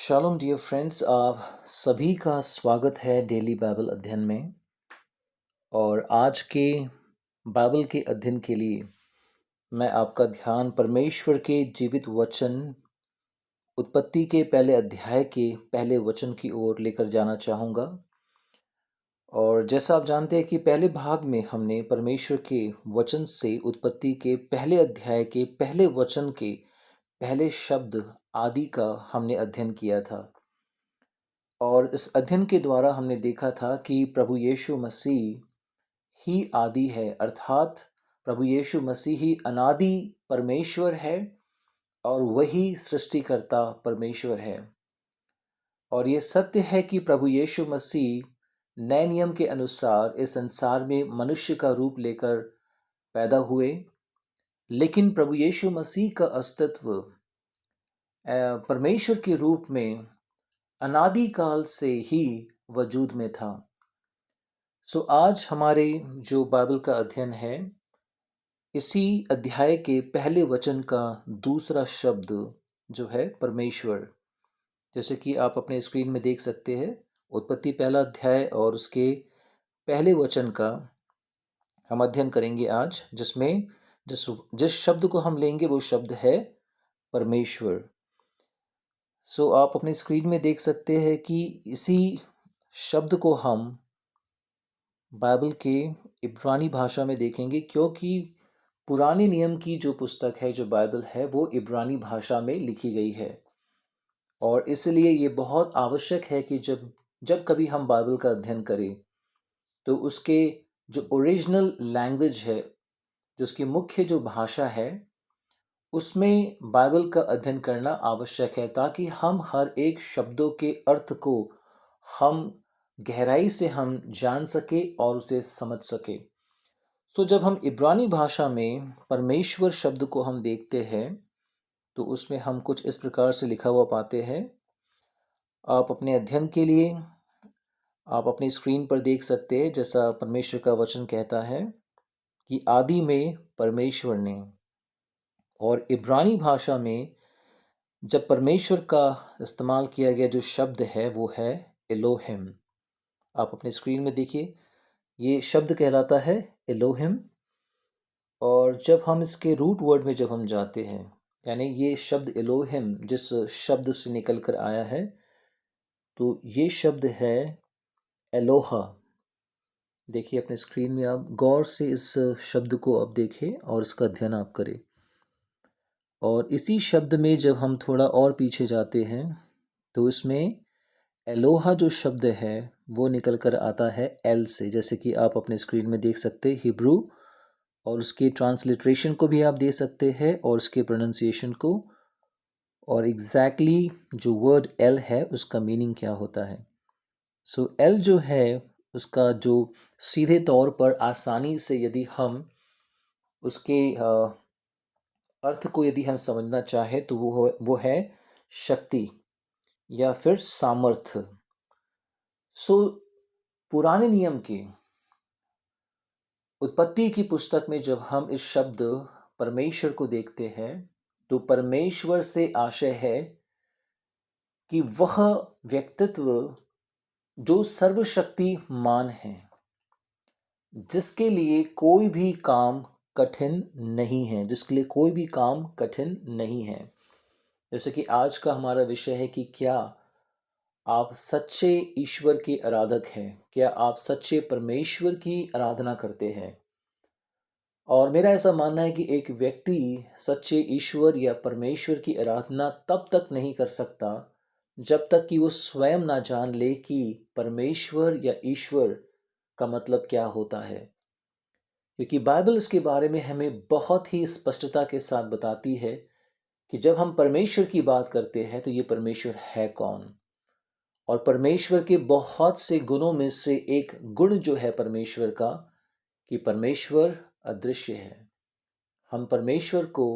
Shalom dear friends, आप सभी का स्वागत है डेली बाइबल अध्ययन में। और आज के बाइबल के अध्ययन के लिए मैं आपका ध्यान परमेश्वर के जीवित वचन उत्पत्ति के पहले अध्याय के पहले वचन की ओर लेकर जाना चाहूँगा। और जैसा आप जानते हैं कि पहले भाग में हमने परमेश्वर के वचन से उत्पत्ति के पहले अध्याय के पहले वचन के पहले शब्द आदि का हमने अध्ययन किया था। और इस अध्ययन के द्वारा हमने देखा था कि प्रभु यीशु मसीह ही आदि है, अर्थात प्रभु यीशु मसीह ही अनादि परमेश्वर है और वही सृष्टिकर्ता परमेश्वर है। और ये सत्य है कि प्रभु यीशु मसीह नए नियम के अनुसार इस संसार में मनुष्य का रूप लेकर पैदा हुए, लेकिन प्रभु यीशु मसीह का अस्तित्व परमेश्वर के रूप में अनादि काल से ही वजूद में था। सो आज हमारे जो बाइबल का अध्ययन है, इसी अध्याय के पहले वचन का दूसरा शब्द जो है परमेश्वर, जैसे कि आप अपने स्क्रीन में देख सकते हैं, उत्पत्ति पहला अध्याय और उसके पहले वचन का हम अध्ययन करेंगे आज, जिसमें जिस जिस शब्द को हम लेंगे वो शब्द है परमेश्वर। सो आप अपनी स्क्रीन में देख सकते हैं कि इसी शब्द को हम बाइबल के इब्रानी भाषा में देखेंगे, क्योंकि पुराने नियम की जो पुस्तक है, जो बाइबल है, वो इब्रानी भाषा में लिखी गई है। और इसलिए ये बहुत आवश्यक है कि जब जब कभी हम बाइबल का अध्ययन करें तो उसके जो ओरिजिनल लैंग्वेज है, जो उसकी मुख्य जो भाषा है, उसमें बाइबल का अध्ययन करना आवश्यक है, ताकि हम हर एक शब्दों के अर्थ को हम गहराई से हम जान सके और उसे समझ सके। तो जब हम इब्रानी भाषा में परमेश्वर शब्द को हम देखते हैं तो उसमें हम कुछ इस प्रकार से लिखा हुआ पाते हैं। आप अपने अध्ययन के लिए आप अपनी स्क्रीन पर देख सकते हैं, जैसा परमेश्वर का वचन कहता है कि आदि में परमेश्वर ने। और इब्रानी भाषा में जब परमेश्वर का इस्तेमाल किया गया जो शब्द है वो है एलोहिम। आप अपनी स्क्रीन में देखिए, ये शब्द कहलाता है एलोहिम। और जब हम इसके रूट वर्ड में जब हम जाते हैं, यानी ये शब्द एलोहिम जिस शब्द से निकल कर आया है, तो ये शब्द है एलोहा। देखिए अपने स्क्रीन में, आप गौर से इस शब्द को आप देखें और इसका अध्ययन आप करें। और इसी शब्द में जब हम थोड़ा और पीछे जाते हैं तो इसमें एलोहा जो शब्द है वो निकल कर आता है एल से, जैसे कि आप अपने स्क्रीन में देख सकते हैं हिब्रू, और उसके ट्रांसलिट्रेशन को भी आप दे सकते हैं और उसके प्रोनाउंसिएशन को, और एग्जैक्टली जो वर्ड एल है उसका मीनिंग क्या होता है। सो एल जो है उसका जो सीधे तौर पर आसानी से यदि हम उसके अर्थ को यदि हम समझना चाहें तो वो है शक्ति या फिर सामर्थ्य। सो पुराने नियम की उत्पत्ति की पुस्तक में जब हम इस शब्द परमेश्वर को देखते हैं तो परमेश्वर से आशय है कि वह व्यक्तित्व जो सर्वशक्तिमान है, जिसके लिए कोई भी काम कठिन नहीं है, जिसके लिए कोई भी काम कठिन नहीं है। जैसे कि आज का हमारा विषय है कि क्या आप सच्चे ईश्वर के आराधक हैं, क्या आप सच्चे परमेश्वर की आराधना करते हैं। और मेरा ऐसा मानना है कि एक व्यक्ति सच्चे ईश्वर या परमेश्वर की आराधना तब तक नहीं कर सकता जब तक कि वो स्वयं ना जान ले कि परमेश्वर या ईश्वर का मतलब क्या होता है। क्योंकि बाइबल इसके बारे में हमें बहुत ही स्पष्टता के साथ बताती है कि जब हम परमेश्वर की बात करते हैं तो ये परमेश्वर है कौन। और परमेश्वर के बहुत से गुणों में से एक गुण जो है परमेश्वर का, कि परमेश्वर अदृश्य है। हम परमेश्वर को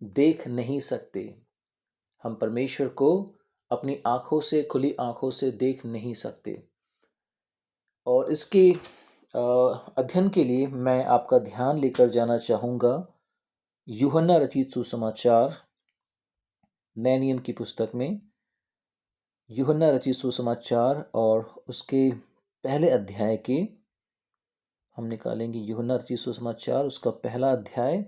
देख नहीं सकते, हम परमेश्वर को अपनी आंखों से, खुली आंखों से देख नहीं सकते। और इसके अध्ययन के लिए मैं आपका ध्यान लेकर जाना चाहूँगा यूहन्ना रचित सुसमाचार नए नियम की पुस्तक में, यूहन्ना रचित सुसमाचार और उसके पहले अध्याय के हम निकालेंगे। यूहन्ना रचित सुसमाचार उसका पहला अध्याय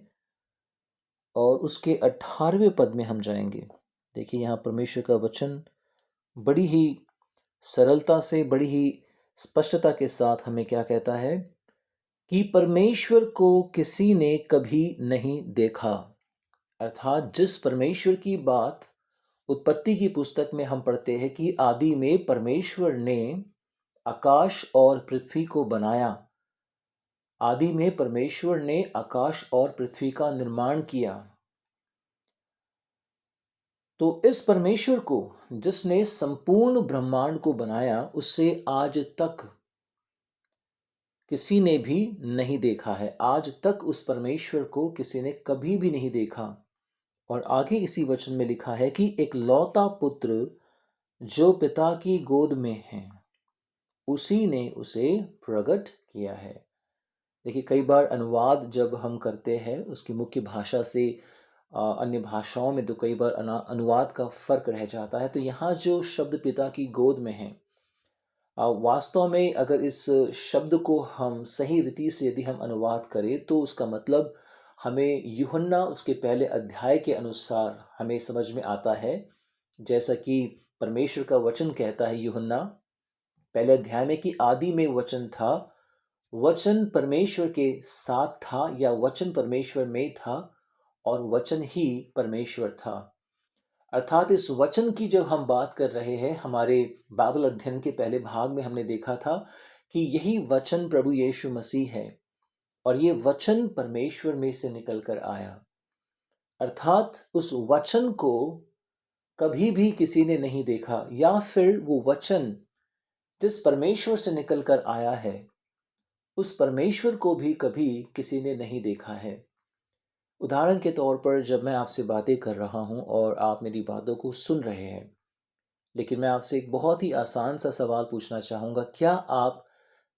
और उसके 18वें पद में हम जाएंगे। देखिए, यहाँ परमेश्वर का वचन बड़ी ही सरलता से, बड़ी ही स्पष्टता के साथ हमें क्या कहता है कि परमेश्वर को किसी ने कभी नहीं देखा। अर्थात जिस परमेश्वर की बात उत्पत्ति की पुस्तक में हम पढ़ते हैं कि आदि में परमेश्वर ने आकाश और पृथ्वी को बनाया, आदि में परमेश्वर ने आकाश और पृथ्वी का निर्माण किया, तो इस परमेश्वर को जिसने संपूर्ण ब्रह्मांड को बनाया, उससे आज तक किसी ने भी नहीं देखा है। आज तक उस परमेश्वर को किसी ने कभी भी नहीं देखा। और आगे इसी वचन में लिखा है कि एक लौता पुत्र जो पिता की गोद में है, उसी ने उसे प्रकट किया है। देखिए, कई बार अनुवाद जब हम करते हैं उसकी मुख्य भाषा से अन्य भाषाओं में, तो कई बार अनुवाद का फर्क रह जाता है। तो यहाँ जो शब्द पिता की गोद में है, वास्तव में अगर इस शब्द को हम सही रीति से यदि हम अनुवाद करें तो उसका मतलब हमें यूहन्ना उसके पहले अध्याय के अनुसार हमें समझ में आता है। जैसा कि परमेश्वर का वचन कहता है यूहन्ना पहले अध्याय में कि आदि में वचन था, वचन परमेश्वर के साथ था, या वचन परमेश्वर में था और वचन ही परमेश्वर था। अर्थात इस वचन की जब हम बात कर रहे हैं, हमारे बाइबल अध्ययन के पहले भाग में हमने देखा था कि यही वचन प्रभु यीशु मसीह है और ये वचन परमेश्वर में से निकल कर आया। अर्थात उस वचन को कभी भी किसी ने नहीं देखा, या फिर वो वचन जिस परमेश्वर से निकल कर आया है, उस परमेश्वर को भी कभी किसी ने नहीं देखा है। उदाहरण के तौर पर जब मैं आपसे बातें कर रहा हूं और आप मेरी बातों को सुन रहे हैं, लेकिन मैं आपसे एक बहुत ही आसान सा सवाल पूछना चाहूँगा, क्या आप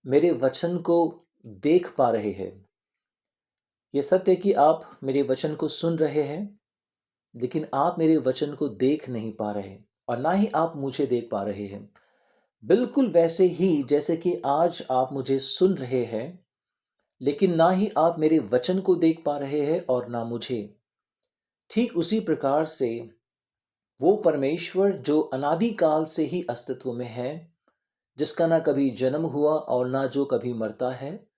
मेरे वचन को देख पा रहे हैं? ये सत्य है कि आप मेरे वचन को सुन रहे हैं, लेकिन आप मेरे वचन को देख नहीं पा रहे और ना ही आप मुझे देख पा रहे हैं। बिल्कुल वैसे ही जैसे कि आज आप मुझे सुन रहे हैं, लेकिन ना ही आप मेरे वचन को देख पा रहे हैं और ना मुझे। ठीक उसी प्रकार से वो परमेश्वर जो अनादि काल से ही अस्तित्व में है, जिसका ना कभी जन्म हुआ और ना जो कभी मरता है,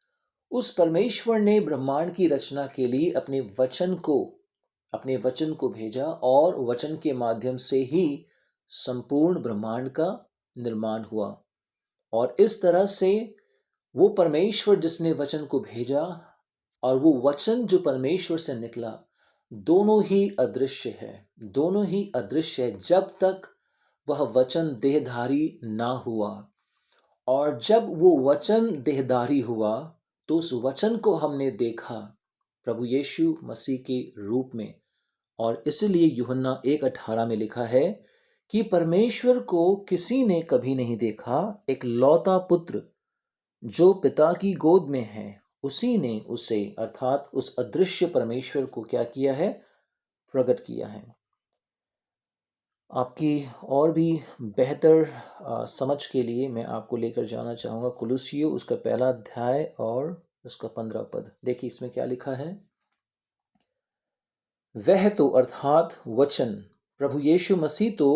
उस परमेश्वर ने ब्रह्मांड की रचना के लिए अपने वचन को भेजा और वचन के माध्यम से ही संपूर्ण ब्रह्मांड का निर्माण हुआ। और इस तरह से वो परमेश्वर जिसने वचन को भेजा और वो वचन जो परमेश्वर से निकला, दोनों ही अदृश्य है। दोनों ही अदृश्य है जब तक वह वचन देहधारी ना हुआ। और जब वो वचन देहधारी हुआ तो उस वचन को हमने देखा प्रभु यीशु मसीह के रूप में। और इसलिए यूहन्ना 1:18 में लिखा है कि परमेश्वर को किसी ने कभी नहीं देखा, एक लौता पुत्र जो पिता की गोद में है, उसी ने उसे, अर्थात उस अदृश्य परमेश्वर को क्या किया है? प्रकट किया है। आपकी और भी बेहतर समझ के लिए मैं आपको लेकर जाना चाहूँगा कुलुस्सियों उसका पहला अध्याय और उसका 15 पद। देखिए इसमें क्या लिखा है। वह तो अर्थात वचन प्रभु यीशु मसीह तो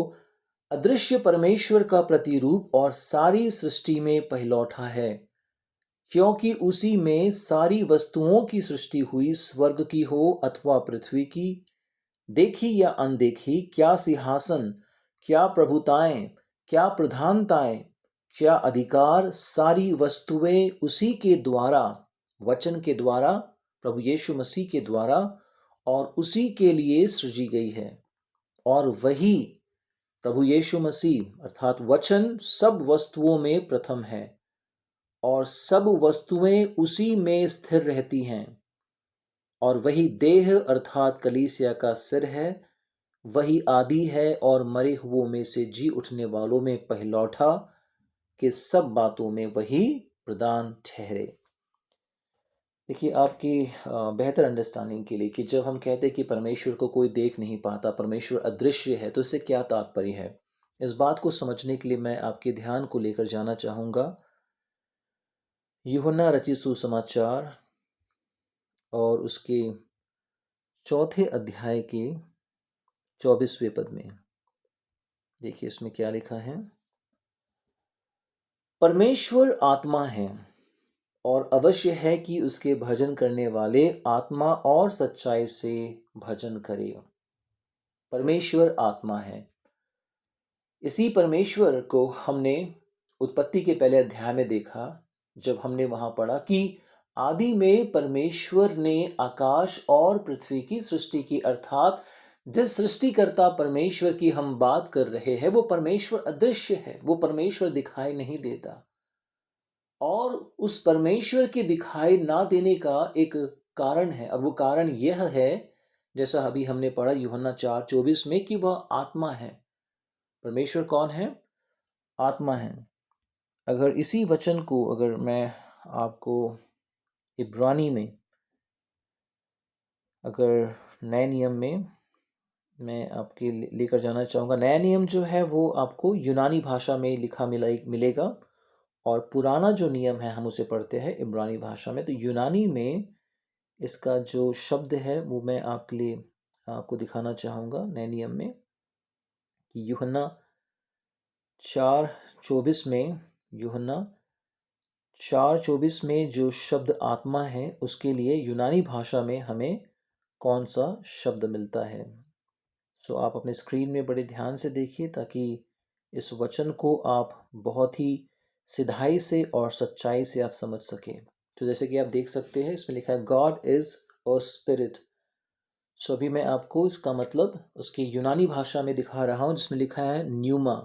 अदृश्य परमेश्वर का प्रतिरूप और सारी सृष्टि में पहिलौठा है, क्योंकि उसी में सारी वस्तुओं की सृष्टि हुई, स्वर्ग की हो अथवा पृथ्वी की, देखी या अनदेखी, क्या सिंहासन, क्या प्रभुताएं, क्या प्रधानताएं, क्या अधिकार, सारी वस्तुएं उसी के द्वारा, वचन के द्वारा, प्रभु यीशु मसीह के द्वारा और उसी के लिए सृजी गई है। और वही प्रभु यीशु मसीह अर्थात वचन सब वस्तुओं में प्रथम है और सब वस्तुएं उसी में स्थिर रहती हैं। और वही देह अर्थात कलीसिया का सिर है, वही आदि है और मरे हुओं में से जी उठने वालों में पहिलौठा, कि सब बातों में वही प्रधान ठहरे। देखिए आपकी बेहतर अंडरस्टैंडिंग के लिए कि जब हम कहते हैं कि परमेश्वर को कोई देख नहीं पाता, परमेश्वर अदृश्य है, तो इससे क्या तात्पर्य है। इस बात को समझने के लिए मैं आपके ध्यान को लेकर जाना चाहूँगा यूहन्ना रचित सुसमाचार और उसके चौथे अध्याय के 24वें पद में। देखिए इसमें क्या लिखा है। परमेश्वर आत्मा है और अवश्य है कि उसके भजन करने वाले आत्मा और सच्चाई से भजन करें। परमेश्वर आत्मा है। इसी परमेश्वर को हमने उत्पत्ति के पहले अध्याय में देखा, जब हमने वहां पढ़ा कि आदि में परमेश्वर ने आकाश और पृथ्वी की सृष्टि की, अर्थात जिस सृष्टिकर्ता परमेश्वर की हम बात कर रहे हैं वो परमेश्वर अदृश्य है, वो परमेश्वर दिखाई नहीं देता। और उस परमेश्वर के दिखाई ना देने का एक कारण है, और वो कारण यह है, जैसा अभी हमने पढ़ा यूहन्ना 4:24 में, कि वह आत्मा है। परमेश्वर कौन है? आत्मा है। अगर इसी वचन को अगर मैं आपको इब्रानी में, अगर नए नियम में मैं आपके लेकर जाना चाहूँगा। नया नियम जो है वो आपको यूनानी भाषा में लिखा मिलेगा, और पुराना जो नियम है हम उसे पढ़ते हैं इब्रानी भाषा में। तो यूनानी में इसका जो शब्द है वो मैं आपके लिए आपको दिखाना चाहूँगा नए नियम में, कि यूहन्ना 4:24 में, यूहन्ना 4:24 में जो शब्द आत्मा है उसके लिए यूनानी भाषा में हमें कौन सा शब्द मिलता है। सो आप अपने स्क्रीन में बड़े ध्यान से देखिए, ताकि इस वचन को आप बहुत ही सिधाई से और सच्चाई से आप समझ सकें। तो जैसे कि आप देख सकते हैं इसमें लिखा है गॉड इज अ स्पिरिट। सो अभी मैं आपको इसका मतलब उसकी यूनानी भाषा में दिखा रहा हूँ, जिसमें लिखा है न्यूमा।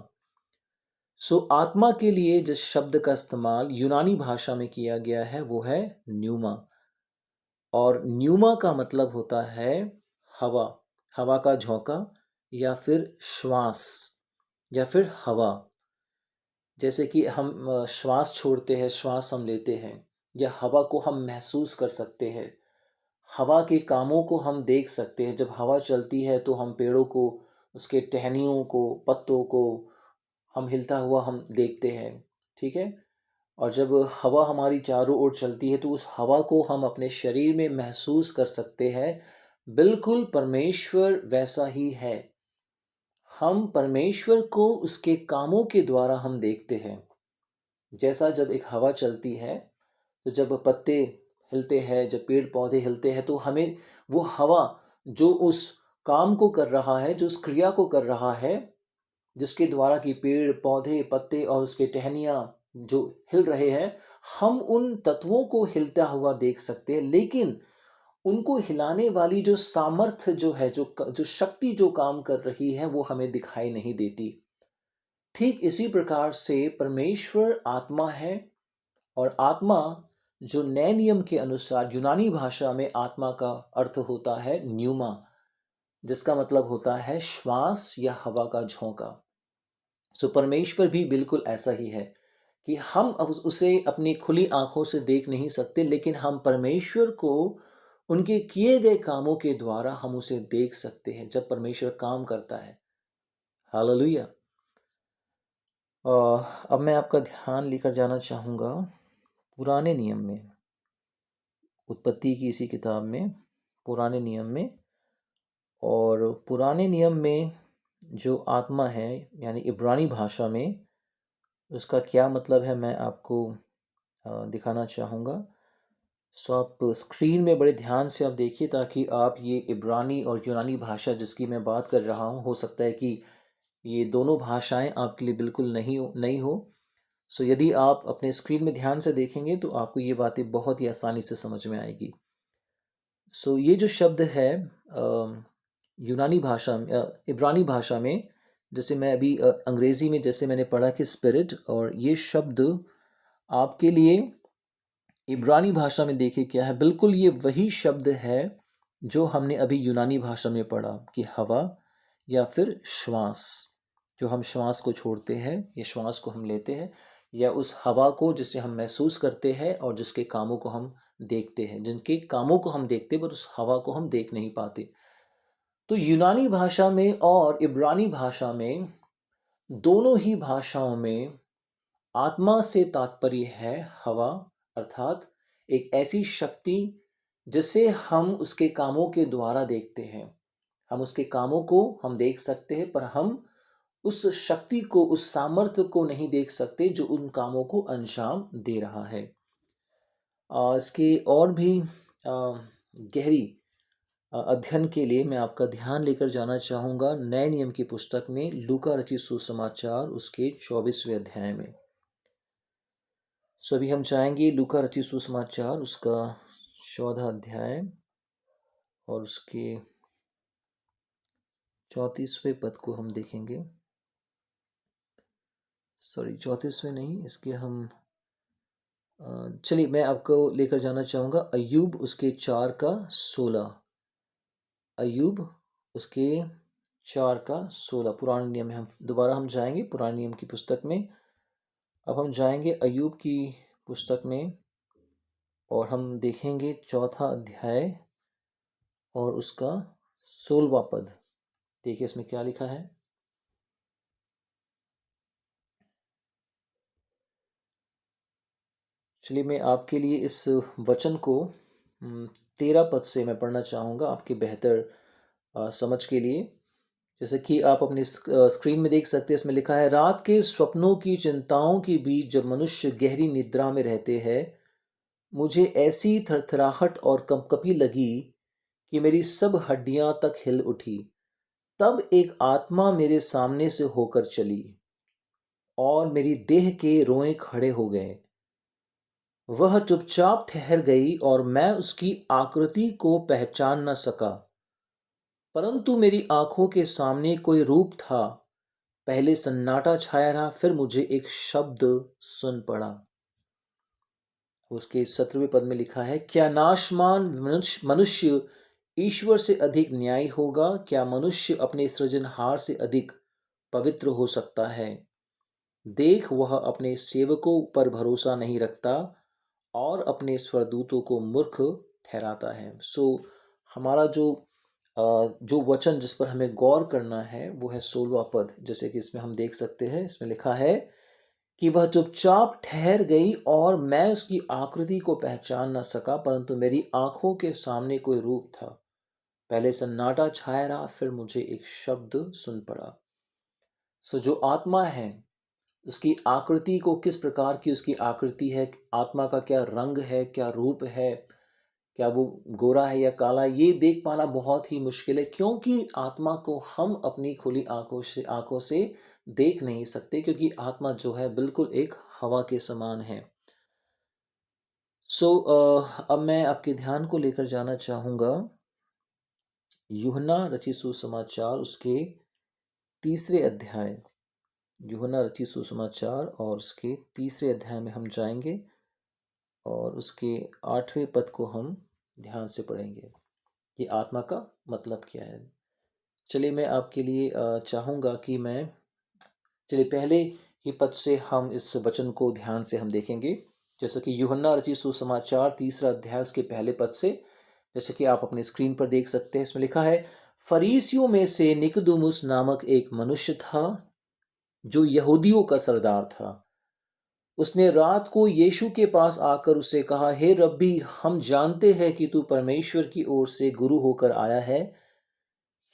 सो आत्मा के लिए जिस शब्द का इस्तेमाल यूनानी भाषा में किया गया है वो है न्यूमा। और न्यूमा का मतलब होता है हवा, हवा का झोंका, या फिर श्वास, या फिर हवा। जैसे कि हम श्वास छोड़ते हैं, श्वास हम लेते हैं, या हवा को हम महसूस कर सकते हैं। हवा के कामों को हम देख सकते हैं। जब हवा चलती है तो हम पेड़ों को, उसके टहनियों को, पत्तों को हम हिलता हुआ हम देखते हैं। ठीक है। और जब हवा हमारी चारों ओर चलती है तो उस हवा को हम अपने शरीर में महसूस कर सकते हैं। बिल्कुल परमेश्वर वैसा ही है। हम परमेश्वर को उसके कामों के द्वारा हम देखते हैं। जैसा जब एक हवा चलती है, तो जब पत्ते हिलते हैं, जब पेड़ पौधे हिलते हैं, तो हमें वो हवा जो उस काम को कर रहा है, जो उस क्रिया को कर रहा है, जिसके द्वारा कि पेड़ पौधे पत्ते और उसके टहनियाँ जो हिल रहे हैं, हम उन तत्वों को हिलता हुआ देख सकते हैं। लेकिन उनको हिलाने वाली जो सामर्थ्य जो है, जो शक्ति जो काम कर रही है, वो हमें दिखाई नहीं देती। ठीक इसी प्रकार से परमेश्वर आत्मा है। और आत्मा जो नए नियम के अनुसार यूनानी भाषा में आत्मा का अर्थ होता है न्यूमा, जिसका मतलब होता है श्वास या हवा का झोंका। सो परमेश्वर भी बिल्कुल ऐसा ही है कि हम अब उसे अपनी खुली आंखों से देख नहीं सकते, लेकिन हम परमेश्वर को उनके किए गए कामों के द्वारा हम उसे देख सकते हैं जब परमेश्वर काम करता है। हालेलुया। और अब मैं आपका ध्यान लेकर जाना चाहूँगा पुराने नियम में, उत्पत्ति की इसी किताब में, पुराने नियम में। और पुराने नियम में जो आत्मा है, यानी इब्रानी भाषा में, उसका क्या मतलब है मैं आपको दिखाना चाहूँगा। सो आप स्क्रीन में बड़े ध्यान से आप देखिए, ताकि आप ये इब्रानी और यूनानी भाषा जिसकी मैं बात कर रहा हूँ, हो सकता है कि ये दोनों भाषाएं आपके लिए बिल्कुल नहीं हो। सो यदि आप अपने स्क्रीन में ध्यान से देखेंगे तो आपको ये बातें बहुत ही आसानी से समझ में आएगी। सो ये जो शब्द है यूनानी भाषा में, इब्रानी भाषा में, जैसे मैं अभी अंग्रेज़ी में जैसे मैंने पढ़ा कि स्पिरिट, और ये शब्द आपके लिए इब्रानी भाषा में देखिए क्या है। बिल्कुल ये वही शब्द है जो हमने अभी यूनानी भाषा में पढ़ा कि हवा या फिर श्वास। जो हम श्वास को छोड़ते हैं, ये श्वास को हम लेते हैं, या उस हवा को जिसे हम महसूस करते हैं और जिसके कामों को हम देखते हैं, जिनके कामों को हम देखते हैं पर उस हवा को हम देख नहीं पाते। तो यूनानी भाषा में और इब्रानी भाषा में दोनों ही भाषाओं में आत्मा से तात्पर्य है हवा, अर्थात एक ऐसी शक्ति जिसे हम उसके कामों के द्वारा देखते हैं। हम उसके कामों को हम देख सकते हैं, पर हम उस शक्ति को, उस सामर्थ्य को नहीं देख सकते जो उन कामों को अंजाम दे रहा है। इसके और भी गहरी अध्ययन के लिए मैं आपका ध्यान लेकर जाना चाहूँगा नए नियम की पुस्तक में लूका रचित सुसमाचार उसके 24वें अध्याय में। सो अभी हम जाएंगे लूका रचित सुसमाचार उसका 14 अध्याय और उसके 34वें पद को हम देखेंगे। सॉरी, 34वें नहीं, इसके हम चलिए मैं आपको लेकर जाना चाहूँगा अय्यूब उसके 4 का 16। अय्यूब उसके 4 का 16 पुराने नियम में हम दोबारा हम जाएंगे पुराने नियम की पुस्तक में। अब हम जाएंगे अय्यूब की पुस्तक में और हम देखेंगे 4था अध्याय और उसका 16वां पद। देखिए इसमें क्या लिखा है। चलिए मैं आपके लिए इस वचन को 13 पद से मैं पढ़ना चाहूँगा आपके बेहतर समझ के लिए। जैसे कि आप अपनी स्क्रीन में देख सकते हैं, इसमें लिखा है, रात के स्वप्नों की चिंताओं के बीच जब मनुष्य गहरी निद्रा में रहते हैं, मुझे ऐसी थरथराहट और कंपकपी लगी कि मेरी सब हड्डियां तक हिल उठी। तब एक आत्मा मेरे सामने से होकर चली और मेरी देह के रोएं खड़े हो गए। वह चुपचाप ठहर गई और मैं उसकी आकृति को पहचान न सका, परंतु मेरी आंखों के सामने कोई रूप था। पहले सन्नाटा छाया रहा, फिर मुझे एक शब्द सुन पड़ा। उसके 17वें पद में लिखा है, क्या नाशमान मनुष्य ईश्वर से अधिक न्यायी होगा? क्या मनुष्य अपने सृजनहार से अधिक पवित्र हो सकता है? देख, वह अपने सेवकों पर भरोसा नहीं रखता और अपने स्वरदूतों को मूर्ख ठहराता है। हमारा जो वचन जिस पर हमें गौर करना है वो है 16वां पद। जैसे कि इसमें हम देख सकते हैं, इसमें लिखा है कि वह चुपचाप ठहर गई और मैं उसकी आकृति को पहचान न सका, परंतु मेरी आंखों के सामने कोई रूप था। पहले सन्नाटा छाया रहा, फिर मुझे एक शब्द सुन पड़ा। जो आत्मा है उसकी आकृति को, किस प्रकार की उसकी आकृति है, आत्मा का क्या रंग है, क्या रूप है, क्या वो गोरा है या काला, ये देख पाना बहुत ही मुश्किल है, क्योंकि आत्मा को हम अपनी खुली आंखों से देख नहीं सकते, क्योंकि आत्मा जो है बिल्कुल एक हवा के समान है। अब मैं आपके ध्यान को लेकर जाना चाहूँगा यूहन्ना रचित सुसमाचार उसके 3रे अध्याय। यूहन्ना रचित सुसमाचार और उसके 3रे अध्याय में हम जाएंगे और उसके 8वें पद को हम ध्यान से पढ़ेंगे कि आत्मा का मतलब क्या है। चलिए मैं आपके लिए चाहूँगा कि मैं चलिए पहले ही पद से हम इस वचन को ध्यान से हम देखेंगे। जैसे कि यूहन्ना रचित सुसमाचार 3रा अध्याय उसके पहले पद से, जैसे कि आप अपनी स्क्रीन पर देख सकते हैं, इसमें लिखा है, फरीसियों में से निकोदेमुस नामक एक मनुष्य था जो यहूदियों का सरदार था। उसने रात को यीशु के पास आकर उससे कहा, हे रब्बी, हम जानते हैं कि तू परमेश्वर की ओर से गुरु होकर आया है,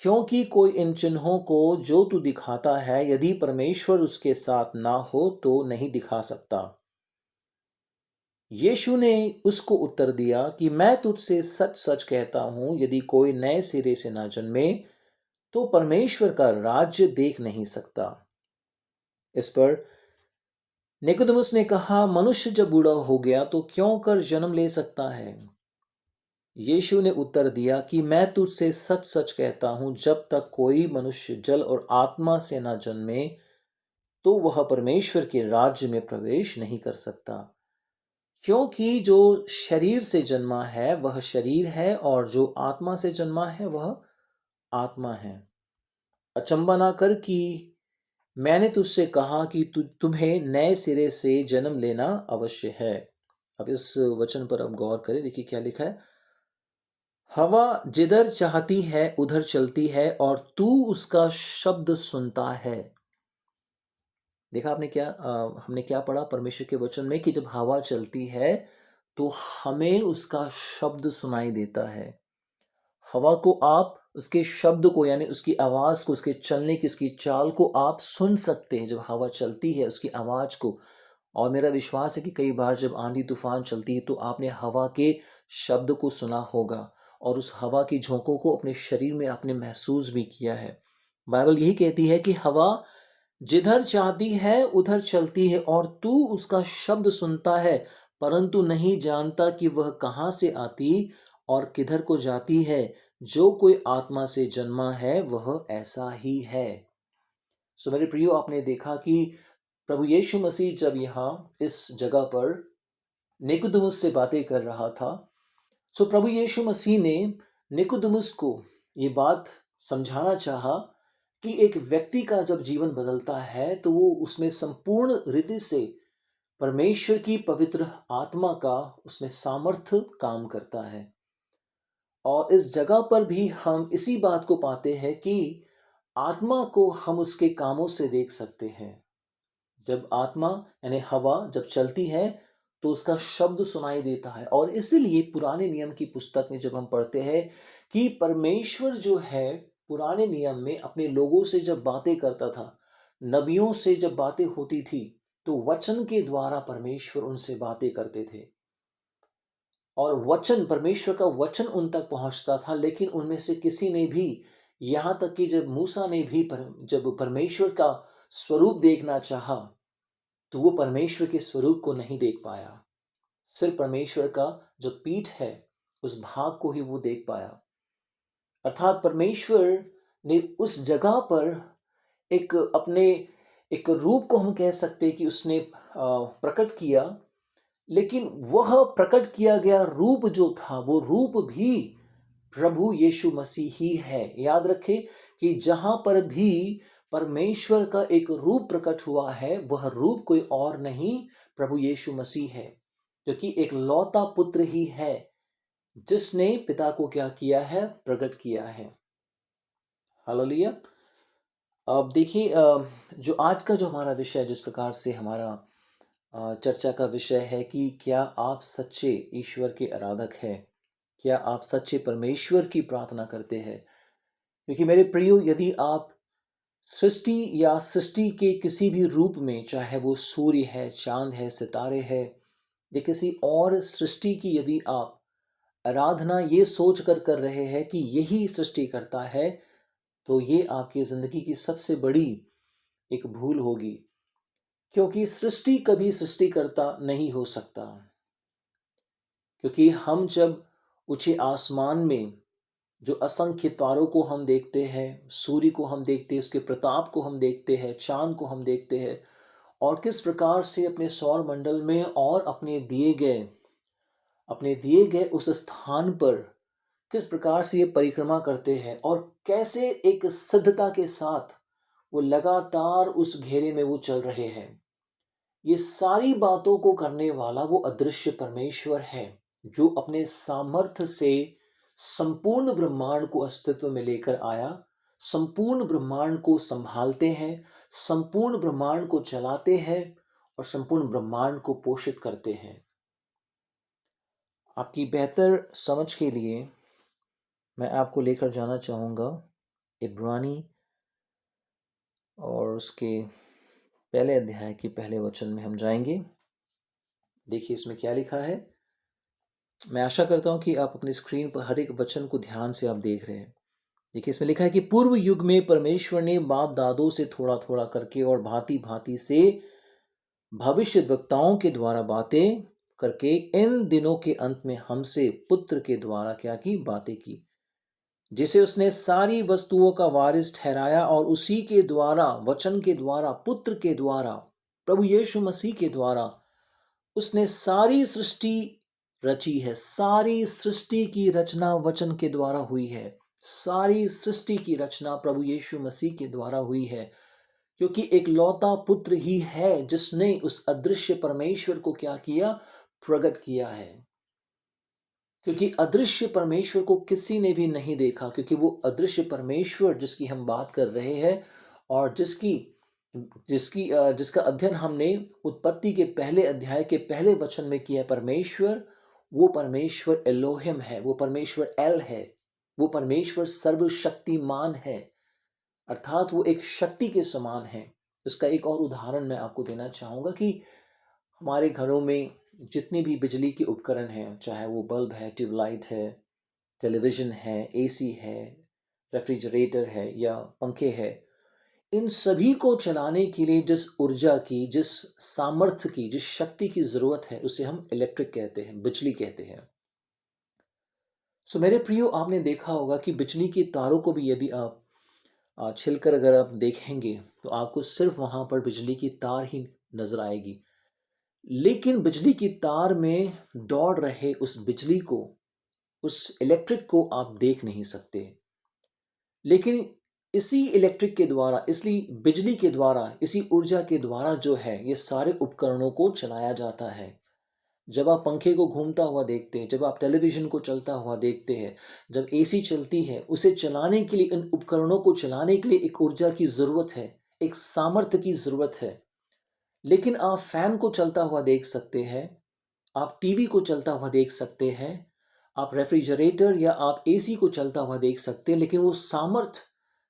क्योंकि कोई इन चिन्हों को जो तू दिखाता है, यदि परमेश्वर उसके साथ ना हो तो नहीं दिखा सकता। यीशु ने उसको उत्तर दिया कि मैं तुझसे सच सच कहता हूं, यदि कोई नए सिरे से ना जन्मे तो परमेश्वर का राज्य देख नहीं सकता। इस पर निकोदेमुस ने कहा, मनुष्य जब बूढ़ा हो गया तो क्यों कर जन्म ले सकता है? यीशु ने उत्तर दिया कि मैं तुझसे सच सच कहता हूं, जब तक कोई मनुष्य जल और आत्मा से ना जन्मे तो वह परमेश्वर के राज्य में प्रवेश नहीं कर सकता। क्योंकि जो शरीर से जन्मा है वह शरीर है और जो आत्मा से जन्मा है वह आत्मा है। अचंबा ना कर कि मैंने तुझसे कहा कि तुम्हें नए सिरे से जन्म लेना अवश्य है। अब इस वचन पर अब गौर करें, देखिए क्या लिखा है। हवा जिधर चाहती है उधर चलती है और तू उसका शब्द सुनता है, देखा आपने क्या हमने क्या पढ़ा परमेश्वर के वचन में कि जब हवा चलती है तो हमें उसका शब्द सुनाई देता है। हवा को आप उसके शब्द को यानी उसकी आवाज़ को, उसके चलने की, उसकी चाल को आप सुन सकते हैं जब हवा चलती है, उसकी आवाज़ को। और मेरा विश्वास है कि कई बार जब आंधी तूफान चलती है तो आपने हवा के शब्द को सुना होगा और उस हवा की झोंकों को अपने शरीर में आपने महसूस भी किया है। बाइबल यही कहती है कि हवा जिधर चाहती है उधर चलती है और तू उसका शब्द सुनता है, परंतु नहीं जानता कि वह कहाँ से आती और किधर को जाती है। जो कोई आत्मा से जन्मा है वह ऐसा ही है। सो मेरे प्रियो, आपने देखा कि प्रभु यीशु मसीह जब यहाँ इस जगह पर निकुदेमुस से बातें कर रहा था, सो प्रभु यीशु मसीह ने निकुदेमुस को ये बात समझाना चाहा कि एक व्यक्ति का जब जीवन बदलता है तो वो उसमें संपूर्ण रीति से परमेश्वर की पवित्र आत्मा का उसमें सामर्थ्य काम करता है। और इस जगह पर भी हम इसी बात को पाते हैं कि आत्मा को हम उसके कामों से देख सकते हैं। जब आत्मा यानी हवा जब चलती है तो उसका शब्द सुनाई देता है। और इसीलिए पुराने नियम की पुस्तक में जब हम पढ़ते हैं कि परमेश्वर जो है पुराने नियम में अपने लोगों से जब बातें करता था, नबियों से जब बातें होती थी, तो वचन के द्वारा परमेश्वर उनसे बातें करते थे और वचन, परमेश्वर का वचन उन तक पहुंचता था। लेकिन उनमें से किसी ने भी, यहां तक कि जब मूसा ने भी जब परमेश्वर का स्वरूप देखना चाहा तो वो परमेश्वर के स्वरूप को नहीं देख पाया। सिर्फ परमेश्वर का जो पीठ है उस भाग को ही वो देख पाया। अर्थात परमेश्वर ने उस जगह पर एक अपने एक रूप को हम कह सकते हैं कि उसने प्रकट किया। लेकिन वह प्रकट किया गया रूप जो था वो रूप भी प्रभु यीशु मसीह ही है। याद रखें कि जहां पर भी परमेश्वर का एक रूप प्रकट हुआ है वह रूप कोई और नहीं, प्रभु यीशु मसीह है, क्योंकि एक लौता पुत्र ही है जिसने पिता को क्या किया है, प्रकट किया है। हालेलुया। अब देखिए जो आज का जो हमारा विषय, जिस प्रकार से हमारा चर्चा का विषय है कि क्या आप सच्चे ईश्वर के आराधक हैं, क्या आप सच्चे परमेश्वर की प्रार्थना करते हैं। क्योंकि मेरे प्रियो, यदि आप सृष्टि या सृष्टि के किसी भी रूप में, चाहे वो सूर्य है, चांद है, सितारे है या किसी और सृष्टि की यदि आप आराधना ये सोच कर रहे हैं कि यही सृष्टि करता है, तो ये आपकी जिंदगी की सबसे बड़ी एक भूल होगी। क्योंकि सृष्टि कभी सृष्टिकर्ता नहीं हो सकता। क्योंकि हम जब ऊंचे आसमान में जो असंख्य तारों को हम देखते हैं, सूर्य को हम देखते हैं, उसके प्रताप को हम देखते हैं, चांद को हम देखते हैं और किस प्रकार से अपने सौर मंडल में और अपने दिए गए उस स्थान पर किस प्रकार से ये परिक्रमा करते हैं और कैसे एक सिद्धता के साथ वो लगातार उस घेरे में वो चल रहे हैं। ये सारी बातों को करने वाला वो अदृश्य परमेश्वर है जो अपने सामर्थ्य से संपूर्ण ब्रह्मांड को अस्तित्व में लेकर आया, संपूर्ण ब्रह्मांड को संभालते हैं, संपूर्ण ब्रह्मांड को चलाते हैं और संपूर्ण ब्रह्मांड को पोषित करते हैं। आपकी बेहतर समझ के लिए मैं आपको लेकर जाना चाहूँगा इब्रानी और उसके पहले अध्याय के पहले वचन में हम जाएंगे। देखिए इसमें क्या लिखा है। मैं आशा करता हूँ कि आप अपनी स्क्रीन पर हर एक वचन को ध्यान से आप देख रहे हैं। देखिए इसमें लिखा है कि पूर्व युग में परमेश्वर ने बाप दादों से थोड़ा थोड़ा करके और भांति भांति से भविष्य वक्ताओं के द्वारा बातें करके इन दिनों के अंत में हमसे पुत्र के द्वारा क्या की, बातें की, जिसे उसने सारी वस्तुओं का वारिस ठहराया और उसी के द्वारा, वचन के द्वारा, पुत्र के द्वारा, प्रभु यीशु मसीह के द्वारा उसने सारी सृष्टि रची है। सारी सृष्टि की रचना वचन के द्वारा हुई है। सारी सृष्टि की रचना प्रभु यीशु मसीह के द्वारा हुई है, क्योंकि एक लौता पुत्र ही है जिसने उस अदृश्य परमेश्वर को क्या किया, प्रकट किया है। क्योंकि अदृश्य परमेश्वर को किसी ने भी नहीं देखा, क्योंकि वो अदृश्य परमेश्वर जिसकी हम बात कर रहे हैं और जिसकी जिसका अध्ययन हमने उत्पत्ति के पहले अध्याय के पहले वचन में किया है। परमेश्वर, वो परमेश्वर एलोहिम है, वो परमेश्वर एल है, वो परमेश्वर सर्वशक्तिमान है, अर्थात वो एक शक्ति के समान है। इसका एक और उदाहरण मैं आपको देना चाहूँगा कि हमारे घरों में जितने भी बिजली के उपकरण हैं, चाहे वो बल्ब है, ट्यूबलाइट है, टेलीविज़न है, एसी है, रेफ्रिजरेटर है या पंखे हैं, इन सभी को चलाने के लिए जिस ऊर्जा की, जिस सामर्थ्य की, जिस शक्ति की ज़रूरत है, उसे हम इलेक्ट्रिक कहते हैं, बिजली कहते हैं। सो मेरे प्रियो, आपने देखा होगा कि बिजली के तारों को भी यदि आप छिलकर अगर आप देखेंगे तो आपको सिर्फ वहाँ पर बिजली की तार ही नज़र आएगी। लेकिन बिजली की तार में दौड़ रहे उस बिजली को, उस इलेक्ट्रिक को आप देख नहीं सकते। लेकिन इसी इलेक्ट्रिक के द्वारा, इसलिए बिजली के द्वारा, इसी ऊर्जा के द्वारा जो है ये सारे उपकरणों को चलाया जाता है। जब आप पंखे को घूमता हुआ देखते हैं, जब आप टेलीविज़न को चलता हुआ देखते हैं, जब एसी चलती है, उसे चलाने के लिए, इन उपकरणों को चलाने के लिए एक ऊर्जा की ज़रूरत है, एक सामर्थ्य की ज़रूरत है। लेकिन आप फ़ैन को चलता हुआ देख सकते हैं, आप टीवी को चलता हुआ देख सकते हैं, आप रेफ्रिजरेटर या आप एसी को चलता हुआ देख सकते हैं, लेकिन वो सामर्थ्य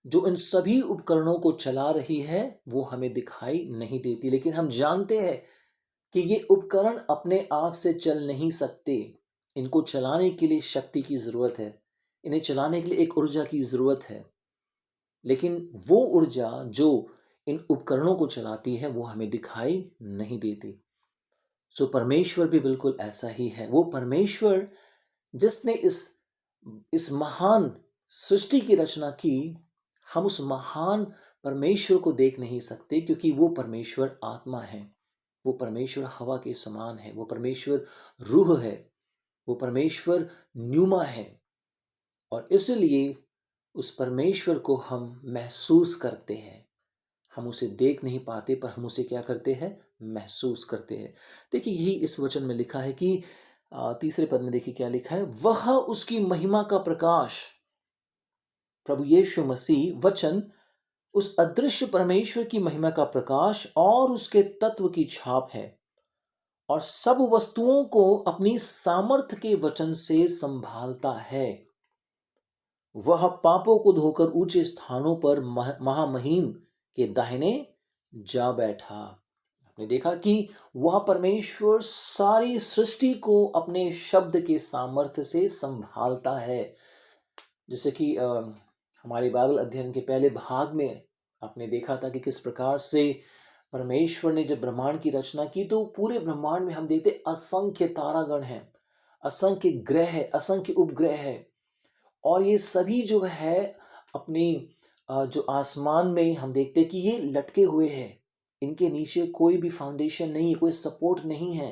जो इन सभी उपकरणों को चला रही है, वो हमें दिखाई नहीं देती। लेकिन हम जानते हैं कि ये उपकरण अपने आप से चल नहीं सकते। इनको चलाने के लिए शक्ति की ज़रूरत है। इन्हें चलाने के लिए एक ऊर्जा की ज़रूरत है। लेकिन वो ऊर्जा जो इन उपकरणों को चलाती है, वो हमें दिखाई नहीं देती। सो परमेश्वर भी बिल्कुल ऐसा ही है। वो परमेश्वर जिसने इस महान सृष्टि की रचना की, हम उस महान परमेश्वर को देख नहीं सकते, क्योंकि वो परमेश्वर आत्मा है, वो परमेश्वर हवा के समान है, वो परमेश्वर रूह है, वो परमेश्वर न्यूमा है। और इसलिए उस परमेश्वर को हम महसूस करते हैं। हम उसे देख नहीं पाते, पर हम उसे क्या करते हैं? महसूस करते हैं। देखिए, यही इस वचन में लिखा है कि तीसरे पद में देखिए क्या लिखा है, वह उसकी महिमा का प्रकाश, प्रभु यीशु मसीह वचन उस अदृश्य परमेश्वर की महिमा का प्रकाश और उसके तत्व की छाप है, और सब वस्तुओं को अपनी सामर्थ्य के वचन से संभालता है। वह पापों को धोकर ऊंचे स्थानों पर महामहिम के दाहिने जा बैठा। आपने देखा कि वह परमेश्वर सारी सृष्टि को अपने शब्द के सामर्थ्य से संभालता है। जैसे कि हमारे बाइबल अध्ययन के पहले भाग में आपने देखा था कि किस प्रकार से परमेश्वर ने जब ब्रह्मांड की रचना की, तो पूरे ब्रह्मांड में हम देखते असंख्य तारागण हैं, असंख्य ग्रह है, असंख्य उपग्रह है, और ये सभी जो है अपनी जो आसमान में हम देखते हैं कि ये लटके हुए हैं। इनके नीचे कोई भी फाउंडेशन नहीं है, कोई सपोर्ट नहीं है।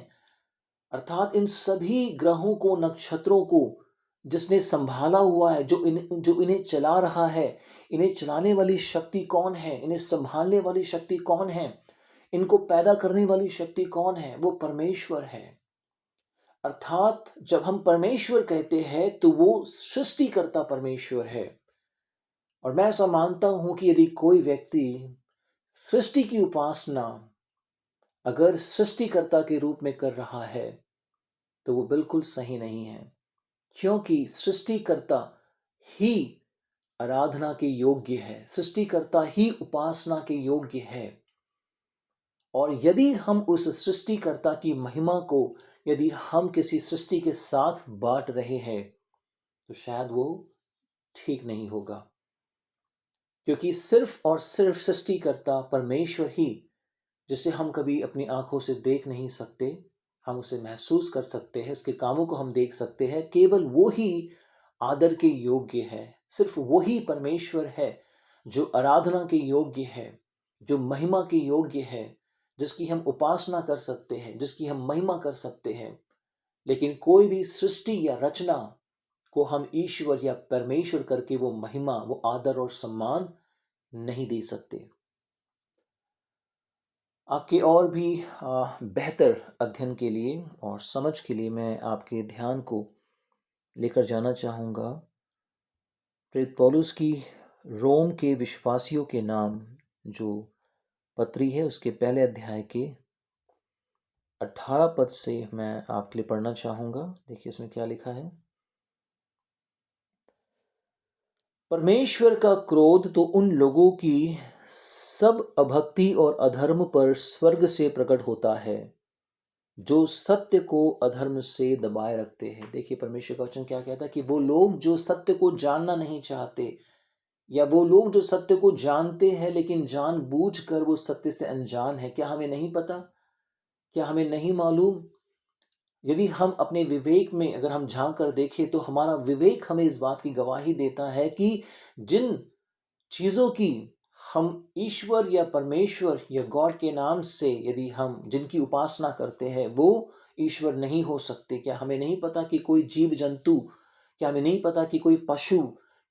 अर्थात इन सभी ग्रहों को, नक्षत्रों को जिसने संभाला हुआ है, जो इन्हें चला रहा है, इन्हें चलाने वाली शक्ति कौन है, इन्हें संभालने वाली शक्ति कौन है, इनको पैदा करने वाली शक्ति कौन है? वो परमेश्वर है। अर्थात जब हम परमेश्वर कहते हैं तो वो सृष्टिकर्ता परमेश्वर है। और मैं ऐसा मानता हूं कि यदि कोई व्यक्ति सृष्टि की उपासना अगर सृष्टिकर्ता के रूप में कर रहा है, तो वो बिल्कुल सही नहीं है, क्योंकि सृष्टिकर्ता ही आराधना के योग्य है, सृष्टिकर्ता ही उपासना के योग्य है। और यदि हम उस सृष्टिकर्ता की महिमा को, यदि हम किसी सृष्टि के साथ बांट रहे हैं, तो शायद वो ठीक नहीं होगा। क्योंकि सिर्फ और सिर्फ सृष्टिकर्ता परमेश्वर ही, जिसे हम कभी अपनी आंखों से देख नहीं सकते, हम उसे महसूस कर सकते हैं, उसके कामों को हम देख सकते हैं, केवल वो ही आदर के योग्य है। सिर्फ वही परमेश्वर है जो आराधना के योग्य है, जो महिमा के योग्य है, जिसकी हम उपासना कर सकते हैं, जिसकी हम महिमा कर सकते हैं। लेकिन कोई भी सृष्टि या रचना को हम ईश्वर या परमेश्वर करके वो महिमा, वो आदर और सम्मान नहीं दे सकते। आपके और भी बेहतर अध्ययन के लिए और समझ के लिए मैं आपके ध्यान को लेकर जाना चाहूँगा प्रेरित पौलुस की रोम के विश्वासियों के नाम, जो पत्री है उसके पहले अध्याय के 18 पद से मैं आपके लिए पढ़ना चाहूंगा। देखिए इसमें क्या लिखा है। परमेश्वर का क्रोध तो उन लोगों की सब अभक्ति और अधर्म पर स्वर्ग से प्रकट होता है जो सत्य को अधर्म से दबाए रखते हैं। देखिए परमेश्वर का वचन क्या कहता है कि वो लोग जो सत्य को जानना नहीं चाहते, या वो लोग जो सत्य को जानते हैं लेकिन जानबूझकर वो सत्य से अनजान है। क्या हमें नहीं पता? क्या हमें नहीं मालूम? यदि हम अपने विवेक में अगर हम झांक कर देखें तो हमारा विवेक हमें इस बात की गवाही देता है कि जिन चीज़ों की हम ईश्वर या परमेश्वर या गॉड के नाम से यदि हम जिनकी उपासना करते हैं वो ईश्वर नहीं हो सकते। क्या हमें नहीं पता कि कोई जीव जंतु, क्या हमें नहीं पता कि कोई पशु,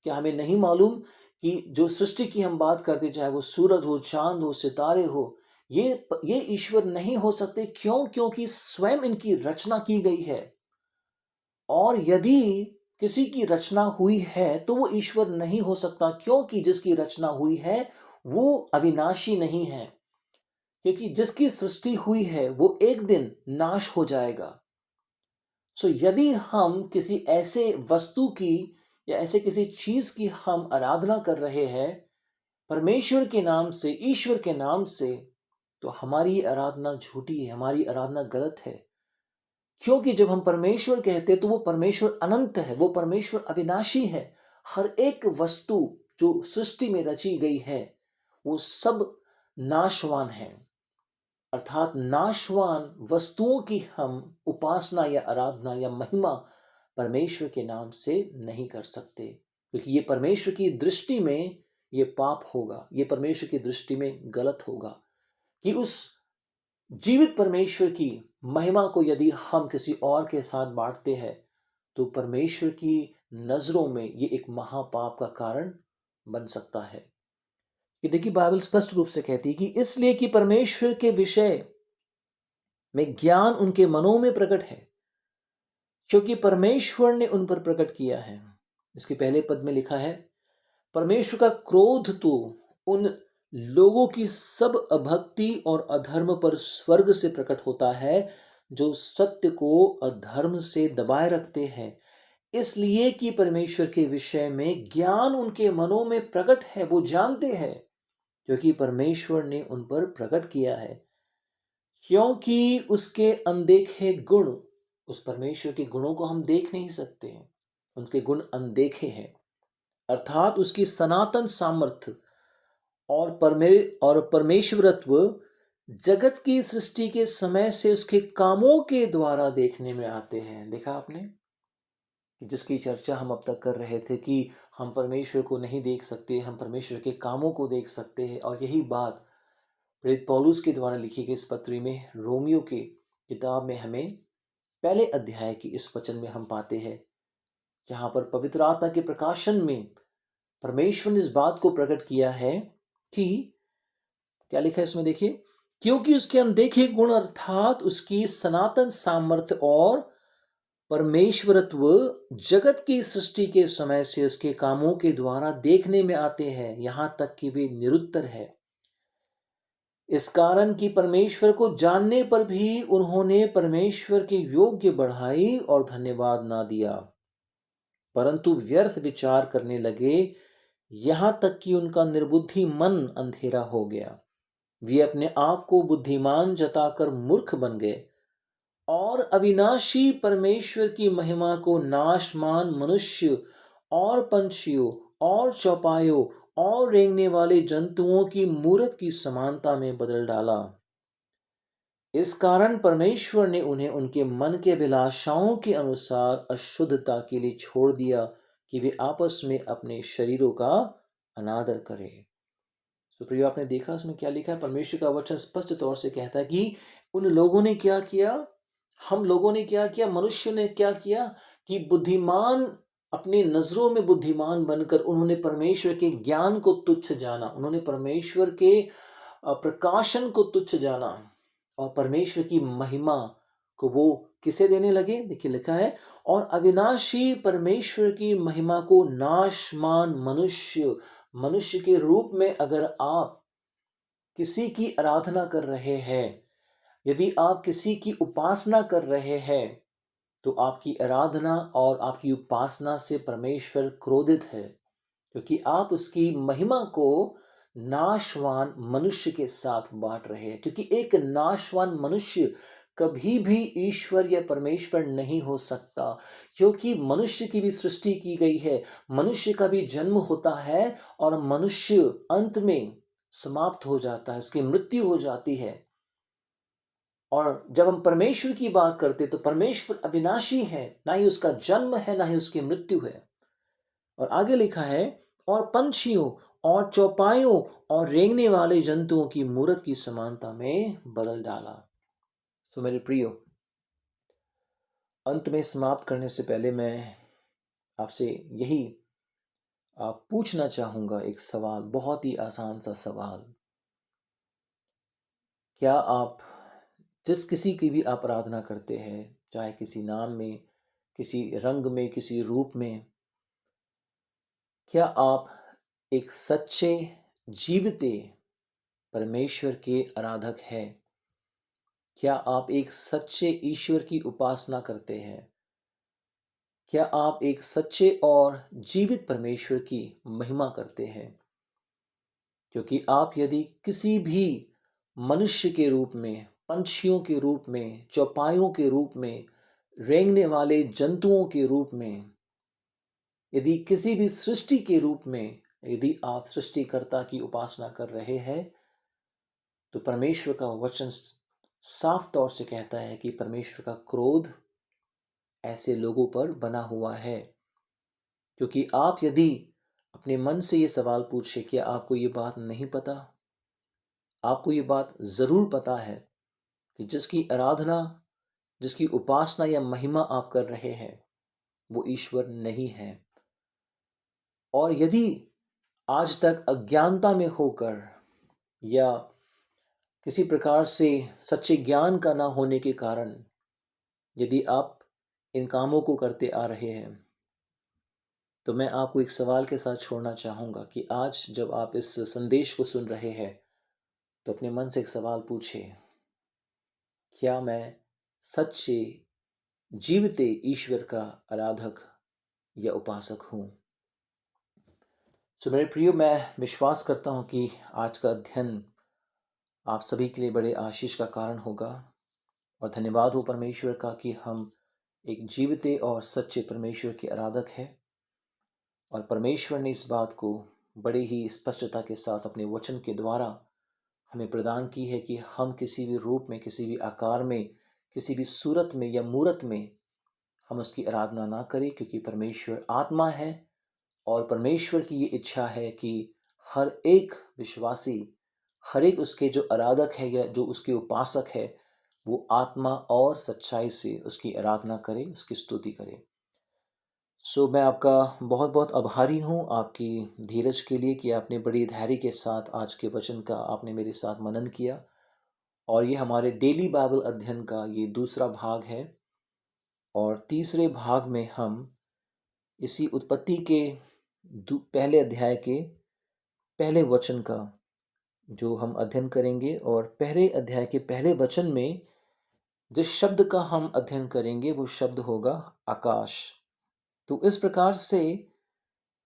क्या हमें नहीं मालूम कि जो सृष्टि की हम बात करते, चाहे वो सूरज हो, चांद हो, सितारे हो, ये ईश्वर नहीं हो सकते। क्यों? क्योंकि स्वयं इनकी रचना की गई है। और यदि किसी की रचना हुई है तो वो ईश्वर नहीं हो सकता, क्योंकि जिसकी रचना हुई है वो अविनाशी नहीं है। क्योंकि जिसकी सृष्टि हुई है वो एक दिन नाश हो जाएगा। सो यदि हम किसी ऐसे वस्तु की या ऐसे किसी चीज की हम आराधना कर रहे हैं परमेश्वर के नाम से, ईश्वर के नाम से, तो हमारी आराधना झूठी है, हमारी आराधना गलत है। क्योंकि जब हम परमेश्वर कहते हैं तो वो परमेश्वर अनंत है, वो परमेश्वर अविनाशी है। हर एक वस्तु जो सृष्टि में रची गई है वो सब नाशवान है। अर्थात नाशवान वस्तुओं की हम उपासना या आराधना या महिमा परमेश्वर के नाम से नहीं कर सकते, क्योंकि ये परमेश्वर की दृष्टि में ये पाप होगा, ये परमेश्वर की दृष्टि में गलत होगा कि उस जीवित परमेश्वर की महिमा को यदि हम किसी और के साथ बांटते हैं तो परमेश्वर की नजरों में ये एक महापाप का कारण बन सकता है। कि देखिए बाइबल स्पष्ट रूप से कहती है कि इसलिए कि परमेश्वर के विषय में ज्ञान उनके मनों में प्रकट है क्योंकि परमेश्वर ने उन पर प्रकट किया है। इसके पहले पद में लिखा है परमेश्वर का क्रोध तो उन लोगों की सब अभक्ति और अधर्म पर स्वर्ग से प्रकट होता है जो सत्य को अधर्म से दबाए रखते हैं। इसलिए कि परमेश्वर के विषय में ज्ञान उनके मनों में प्रकट है, वो जानते हैं क्योंकि परमेश्वर ने उन पर प्रकट किया है। क्योंकि उसके अनदेखे गुण, उस परमेश्वर के गुणों को हम देख नहीं सकते हैं, उनके गुण अनदेखे हैं। अर्थात उसकी सनातन सामर्थ्य और परमेश्वरत्व जगत की सृष्टि के समय से उसके कामों के द्वारा देखने में आते हैं। देखा आपने जिसकी चर्चा हम अब तक कर रहे थे कि हम परमेश्वर को नहीं देख सकते, हम परमेश्वर के कामों को देख सकते हैं। और यही बात प्रेरित पौलुस के द्वारा लिखी गई इस पत्री में रोमियो की किताब में हमें पहले अध्याय की इस वचन में हम पाते हैं, जहां पर पवित्र आत्मा के प्रकाशन में परमेश्वर ने इस बात को प्रकट किया है कि क्या लिखा है इसमें देखिए, क्योंकि उसके अनदेखे गुण अर्थात उसकी सनातन सामर्थ्य और परमेश्वरत्व जगत की सृष्टि के समय से उसके कामों के द्वारा देखने में आते हैं, यहां तक कि वे निरुत्तर है। इस कारण कि परमेश्वर को जानने पर भी उन्होंने परमेश्वर के योग्य बढ़ाई और धन्यवाद ना दिया, परंतु व्यर्थ विचार करने लगे, यहां तक कि उनका निर्बुद्धि मन अंधेरा हो गया। वे अपने आप को बुद्धिमान जताकर मूर्ख बन गए और अविनाशी परमेश्वर की महिमा को नाशमान मनुष्य और पंछियों और चौपायों और रेंगने वाले जंतुओं की मूरत की समानता में बदल डाला। इस कारण परमेश्वर ने उन्हें उनके मन के अभिलाषाओं के अनुसार अशुद्धता के लिए छोड़ दिया कि वे आपस में अपने शरीरों का अनादर करें। तो प्रिय आपने देखा इसमें क्या लिखा है। परमेश्वर का वचन स्पष्ट तौर से कहता है कि उन लोगों ने क्या किया, हम लोगों ने क्या किया, मनुष्य ने क्या किया कि बुद्धिमान, अपनी नजरों में बुद्धिमान बनकर उन्होंने परमेश्वर के ज्ञान को तुच्छ जाना, उन्होंने परमेश्वर के प्रकाशन को तुच्छ जाना और परमेश्वर की महिमा को वो किसे देने लगे। देखिए लिखा है और अविनाशी परमेश्वर की महिमा को नाशमान मनुष्य, मनुष्य के रूप में अगर आप किसी की आराधना कर रहे हैं, यदि आप किसी की उपासना कर रहे हैं, तो आपकी आराधना और आपकी उपासना से परमेश्वर क्रोधित है, क्योंकि आप उसकी महिमा को नाशवान मनुष्य के साथ बांट रहे हैं। क्योंकि एक नाशवान मनुष्य कभी भी ईश्वर या परमेश्वर नहीं हो सकता, क्योंकि मनुष्य की भी सृष्टि की गई है, मनुष्य का भी जन्म होता है और मनुष्य अंत में समाप्त हो जाता है, उसकी मृत्यु हो जाती है। और जब हम परमेश्वर की बात करते तो परमेश्वर अविनाशी है, ना ही उसका जन्म है ना ही उसकी मृत्यु है। और आगे लिखा है, और पंछियों और चौपायों और रेंगने वाले जंतुओं की मूरत की समानता में बदल डाला। तो मेरे प्रियो, अंत में समाप्त करने से पहले मैं आपसे यही आप पूछना चाहूंगा, एक सवाल, बहुत ही आसान सा सवाल। क्या आप जिस किसी की भी आप आराधना करते हैं, चाहे किसी नाम में, किसी रंग में, किसी रूप में, क्या आप एक सच्चे जीवते परमेश्वर के आराधक हैं? क्या आप एक सच्चे ईश्वर की उपासना करते हैं? क्या आप एक सच्चे और जीवित परमेश्वर की महिमा करते हैं? क्योंकि आप यदि किसी भी मनुष्य के रूप में, पंछियों के रूप में, चौपायों के रूप में, रेंगने वाले जंतुओं के रूप में, यदि किसी भी सृष्टि के रूप में यदि आप सृष्टिकर्ता की उपासना कर रहे हैं, तो परमेश्वर का वचन साफ तौर से कहता है कि परमेश्वर का क्रोध ऐसे लोगों पर बना हुआ है। क्योंकि आप यदि अपने मन से ये सवाल पूछे, क्या आपको ये बात नहीं पता? आपको ये बात ज़रूर पता है कि जिसकी आराधना, जिसकी उपासना या महिमा आप कर रहे हैं, वो ईश्वर नहीं है। और यदि आज तक अज्ञानता में होकर या किसी प्रकार से सच्चे ज्ञान का ना होने के कारण यदि आप इन कामों को करते आ रहे हैं, तो मैं आपको एक सवाल के साथ छोड़ना चाहूँगा कि आज जब आप इस संदेश को सुन रहे हैं, तो अपने मन से एक सवाल पूछिए, क्या मैं सच्चे जीवते ईश्वर का आराधक या उपासक हूँ? तो मेरे प्रियो, मैं विश्वास करता हूँ कि आज का अध्ययन आप सभी के लिए बड़े आशीष का कारण होगा। और धन्यवाद हो परमेश्वर का कि हम एक जीवते और सच्चे परमेश्वर के आराधक हैं। और परमेश्वर ने इस बात को बड़े ही स्पष्टता के साथ अपने वचन के द्वारा हमें प्रदान की है कि हम किसी भी रूप में, किसी भी आकार में, किसी भी सूरत में या मूरत में हम उसकी आराधना ना करें, क्योंकि परमेश्वर आत्मा है। और परमेश्वर की ये इच्छा है कि हर एक विश्वासी, हर एक उसके जो आराधक है या जो उसके उपासक है, वो आत्मा और सच्चाई से उसकी आराधना करे, उसकी स्तुति करे। मैं आपका बहुत बहुत आभारी हूँ आपकी धीरज के लिए कि आपने बड़ी धैर्य के साथ आज के वचन का आपने मेरे साथ मनन किया। और ये हमारे डेली बाइबल अध्ययन का ये दूसरा भाग है। और तीसरे भाग में हम इसी उत्पत्ति के पहले अध्याय के पहले वचन का जो हम अध्ययन करेंगे। और पहले अध्याय के पहले वचन में जिस शब्द का हम अध्ययन करेंगे वो शब्द होगा आकाश। तो इस प्रकार से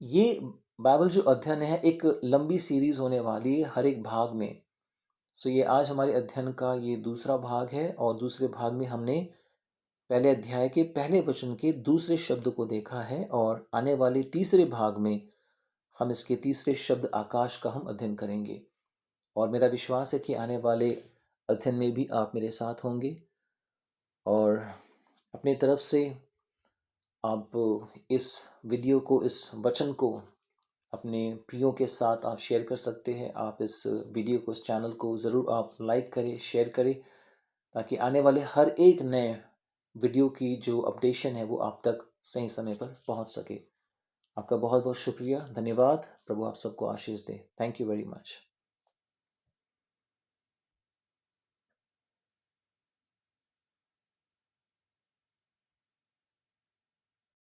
ये बाइबल जो अध्ययन है एक लंबी सीरीज होने वाली है हर एक भाग में। ये आज हमारे अध्ययन का ये दूसरा भाग है। और दूसरे भाग में हमने पहले अध्याय के पहले वचन के दूसरे शब्द को देखा है। और आने वाले तीसरे भाग में हम इसके तीसरे शब्द आकाश का हम अध्ययन करेंगे। और मेरा विश्वास है कि आने वाले अध्ययन में भी आप मेरे साथ होंगे। और अपनी तरफ से आप इस वीडियो को, इस वचन को अपने प्रियों के साथ आप शेयर कर सकते हैं। आप इस वीडियो को, इस चैनल को ज़रूर आप लाइक करें, शेयर करें, ताकि आने वाले हर एक नए वीडियो की जो अपडेशन है वो आप तक सही समय पर पहुंच सके। आपका बहुत बहुत शुक्रिया, धन्यवाद। प्रभु आप सबको आशीष दे। Thank you very much.